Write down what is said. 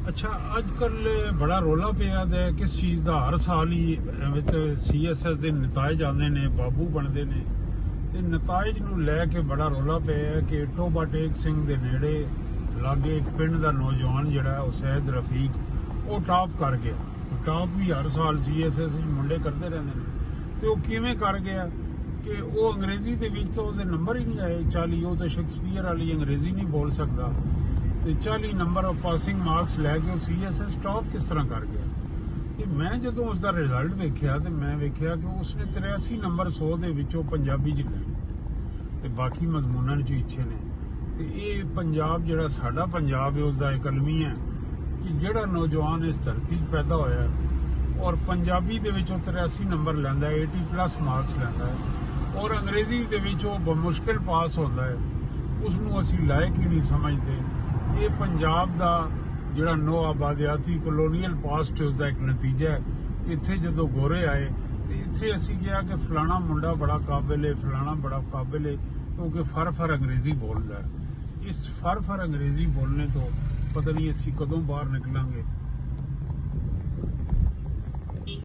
ਅੱਛਾ, ਅੱਜ ਕੱਲ ਬੜਾ ਰੌਲਾ ਪਿਆ ਹੈ ਕਿਸ ਚੀਜ਼ ਦਾ। ਹਰ ਸਾਲ ਹੀ ਵਿੱਚ CSS ਦੇ ਨਤਾਇਜ ਆਉਂਦੇ ਨੇ, ਬਾਬੂ ਬਣਦੇ ਨੇ, ਤੇ ਨਤਾਇਜ ਨੂੰ ਲੈ ਕੇ ਬੜਾ ਰੌਲਾ ਪਿਆ ਹੈ ਕਿ ਟੋਬਾ ਟੇਕ ਸਿੰਘ ਦੇ ਨੇੜੇ ਲਾਗੇ ਇੱਕ ਪਿੰਡ ਦਾ ਨੌਜਵਾਨ ਜਿਹੜਾ ਉਸੈਦ ਰਫੀਕ ਉਹ ਟਾਪ ਕਰ ਗਿਆ। ਟਾਪ ਵੀ ਹਰ ਸਾਲ CSS ਵਿੱਚ ਮੁੰਡੇ ਕਰਦੇ ਰਹਿੰਦੇ ਨੇ, ਤੇ ਉਹ ਕਿਵੇਂ ਕਰ ਗਿਆ ਕਿ ਉਹ ਅੰਗਰੇਜ਼ੀ ਦੇ ਵਿੱਚ ਤਾਂ ਉਹਦੇ ਨੰਬਰ ਹੀ ਨਹੀਂ ਆਏ 40। ਉਹ ਤਾਂ ਸ਼ੇਕਸਪੀਅਰ ਵਾਲੀ ਅੰਗਰੇਜ਼ੀ ਨਹੀਂ ਬੋਲ ਸਕਦਾ, ਤੇ 40 ਨੰਬਰ ਆਫ ਪਾਸਿੰਗ ਮਾਰਕਸ ਲੈ ਕੇ ਉਹ CSS ਟਾਪ ਕਿਸ ਤਰ੍ਹਾਂ ਕਰ ਗਿਆ। ਤੇ ਮੈਂ ਜਦੋਂ ਉਸ ਦਾ ਰਿਜ਼ਲਟ ਵੇਖਿਆ ਤੇ ਮੈਂ ਵੇਖਿਆ ਕਿ ਉਸਨੇ 83 ਨੰਬਰ 100 ਦੇ ਵਿੱਚੋਂ ਪੰਜਾਬੀ 'ਚ ਲਏ ਤੇ ਬਾਕੀ ਮਜ਼ਮੂਨਾਂ 'ਚ ਇੱਛੇ ਨੇ। ਤੇ ਇਹ ਪੰਜਾਬ ਜਿਹੜਾ ਸਾਡਾ ਪੰਜਾਬ ਹੈ ਉਸਦਾ ਇੱਕ ਅਲਮੀ ਹੈ ਕਿ ਜਿਹੜਾ ਨੌਜਵਾਨ ਇਸ ਧਰਤੀ 'ਚ ਪੈਦਾ ਹੋਇਆ ਔਰ ਪੰਜਾਬੀ ਦੇ ਵਿੱਚੋਂ 83 ਨੰਬਰ ਲੈਂਦਾ, 80+ ਮਾਰਕਸ ਲੈਂਦਾ ਹੈ ਔਰ ਅੰਗਰੇਜ਼ੀ ਦੇ ਵਿੱਚ ਉਹ ਬਮੁਸ਼ਕਿਲ ਪਾਸ ਹੁੰਦਾ ਹੈ, ਉਸ ਨੂੰ ਅਸੀਂ ਲਾਇਕ ਹੀ ਨਹੀਂ ਸਮਝਦੇ। ਇਹ ਪੰਜਾਬ ਦਾ ਜਿਹੜਾ ਨੋ ਆਬਾਦਿਆਤੀ ਕਲੋਨੀਅਲ ਪਾਸਟ ਉਸਦਾ ਇੱਕ ਨਤੀਜਾ ਹੈ। ਇੱਥੇ ਜਦੋਂ ਗੋਰੇ ਆਏ ਤੇ ਇੱਥੇ ਅਸੀਂ ਕਿਹਾ ਕਿ ਫਲਾਣਾ ਮੁੰਡਾ ਬੜਾ ਕਾਬਿਲ ਹੈ, ਫਲਾਣਾ ਬੜਾ ਕਾਬਿਲ ਹੈ, ਕਿਉਂਕਿ ਫਰ ਅੰਗਰੇਜ਼ੀ ਬੋਲਦਾ ਹੈ। ਇਸ ਫਰ ਅੰਗਰੇਜ਼ੀ ਬੋਲਣੇ ਤੋਂ ਪਤਾ ਨਹੀਂ ਅਸੀਂ ਕਦੋਂ ਬਾਹਰ ਨਿਕਲਾਂਗੇ।